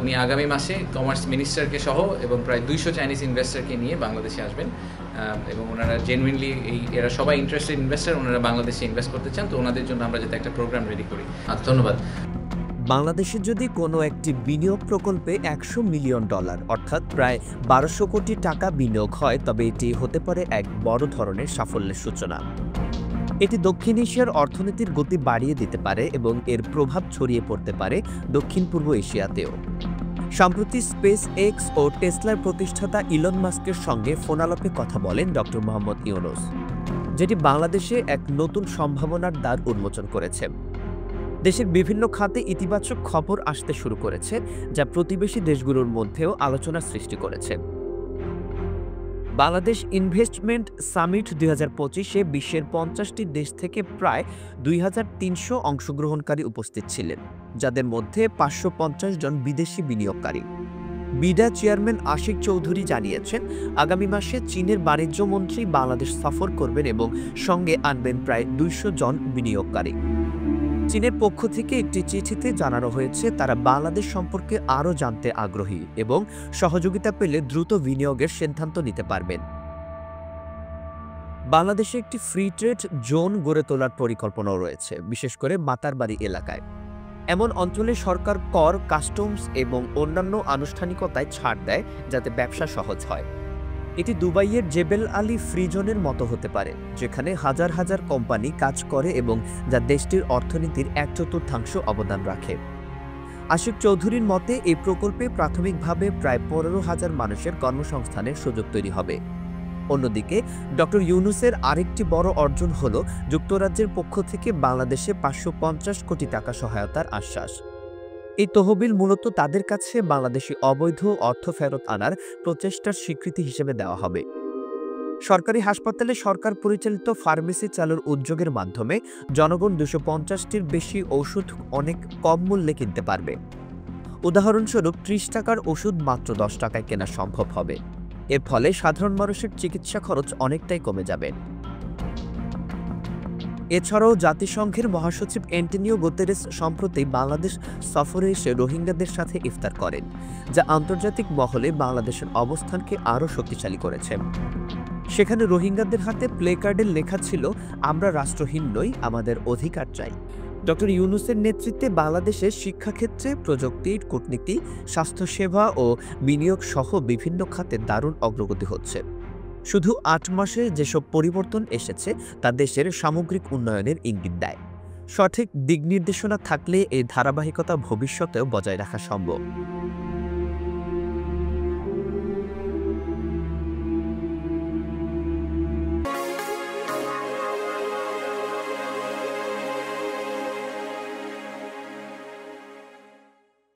উনি আগামী মাসে কমার্স মিনিস্টারকে সহ এবং প্রায় 200 চাইনিজ ইনভেস্টরকে নিয়ে বাংলাদেশে আসবেন এবং ওনারা জেনুইনলি এরা সবাই ইন্টারেস্টেড ইনভেস্টর, ওনারা বাংলাদেশে ইনভেস্ট করতে চান, তো ওনাদের জন্য আমরা যাতে একটা প্রোগ্রাম রেডি করি। ধন্যবাদ। বাংলাদেশে যদি কোনো একটি বিনিয়োগ প্রকল্পে $100 মিলিয়ন অর্থাৎ প্রায় 1200 কোটি টাকা বিনিয়োগ হয়, তবে এটি হতে পারে এক বড় ধরনের সাফল্যের সূচনা। এটি দক্ষিণ এশিয়ার অর্থনীতির গতি বাড়িয়ে দিতে পারে এবং এর প্রভাব ছড়িয়ে পড়তে পারে দক্ষিণ পূর্ব এশিয়াতেও। সম্প্রতি স্পেস এক্স ও টেসলার প্রতিষ্ঠাতা ইলন মাস্কের সঙ্গে ফোনালাপে কথা বলেন ডক্টর মোহাম্মদ ইউনূস, যেটি বাংলাদেশে এক নতুন সম্ভাবনার দ্বার উন্মোচন করেছে। দেশের বিভিন্ন খাতে ইতিবাচক খবর আসতে শুরু করেছে, যা প্রতিবেশী দেশগুলোর মধ্যেও আলোচনা সৃষ্টি করেছে। বাংলাদেশ ইনভেস্টমেন্ট সামিট 2025-এ বিশ্বের 50টি দেশ থেকে প্রায় 2300 অংশগ্রহণকারী উপস্থিত ছিলেন, যাদের মধ্যে 550 জন বিদেশি বিনিয়োগকারী। বিডা চেয়ারম্যান আশিক চৌধুরী জানিয়েছেন, আগামী মাসে চীনের বাণিজ্য মন্ত্রী বাংলাদেশ সফর করবেন এবং সঙ্গে আনবেন প্রায় 200 জন বিনিয়োগকারী। চীনের পক্ষ থেকে একটি চিঠিতে জানানো হয়েছে তারা বাংলাদেশ সম্পর্কে আরও জানতে আগ্রহী এবং সহযোগিতা পেলে দ্রুত বিনিয়োগের সিদ্ধান্ত নিতে পারবেন। বাংলাদেশে একটি ফ্রি ট্রেড জোন গড়ে তোলার পরিকল্পনাও রয়েছে, বিশেষ করে মাতারবাড়ি এলাকায়। এমন অঞ্চলে সরকার কর, কাস্টমস এবং অন্যান্য আনুষ্ঠানিকতায় ছাড় দেয় যাতে ব্যবসা সহজ হয়। এটি দুবাইয়ের জেবেল আলী ফ্রি জোনের মতো হতে পারে, যেখানে হাজার হাজার কোম্পানি কাজ করে এবং যা দেশটির অর্থনীতির 1/4 অবদান রাখে। আশিক চৌধুরীর মতে এই প্রকল্পে প্রাথমিকভাবে প্রায় 15,000 মানুষের কর্মসংস্থানের সুযোগ তৈরি হবে। অন্যদিকে ডক্টর ইউনূসের আরেকটি বড় অর্জন হল যুক্তরাজ্যের পক্ষ থেকে বাংলাদেশে 550 কোটি টাকা সহায়তার আশ্বাস। এই তহবিল মূলত তাদের কাছে বাংলাদেশি অবৈধ অর্থ ফেরত আনার প্রচেষ্টার স্বীকৃতি হিসেবে দেওয়া হবে। সরকারি হাসপাতালে সরকার পরিচালিত ফার্মেসি চালুর উদ্যোগের মাধ্যমে জনগণ 250টির বেশি ওষুধ অনেক কম মূল্যে কিনতে পারবে। উদাহরণস্বরূপ 30 টাকার ওষুধ মাত্র 10 টাকায় কেনা সম্ভব হবে। এর ফলে সাধারণ মানুষের চিকিৎসা খরচ অনেকটাই কমে যাবে। এছাড়াও জাতিসংঘের মহাসচিব অ্যান্টোনিও গুতেরেস সম্প্রতি বাংলাদেশ সফরে এসে রোহিঙ্গাদের সাথে ইফতার করেন, যা আন্তর্জাতিক মহলে বাংলাদেশের অবস্থানকে আরও শক্তিশালী করেছে। সেখানে রোহিঙ্গাদের হাতে প্লেকার্ডে লেখা ছিল, আমরা রাষ্ট্রহীন নই, আমাদের অধিকার চাই। ডক্টর ইউনূসের নেতৃত্বে বাংলাদেশে শিক্ষাক্ষেত্রে, প্রযুক্তি, কূটনীতি, স্বাস্থ্যসেবা ও বিনিয়োগ সহ বিভিন্ন খাতে দারুণ অগ্রগতি হচ্ছে। শুধু 8 মাসে যেসব পরিবর্তন এসেছে তা দেশের সামগ্রিক উন্নয়নের ইঙ্গিত দেয়। সঠিক দিক নির্দেশনা থাকলে এই ধারাবাহিকতা ভবিষ্যতেও বজায় রাখা সম্ভব।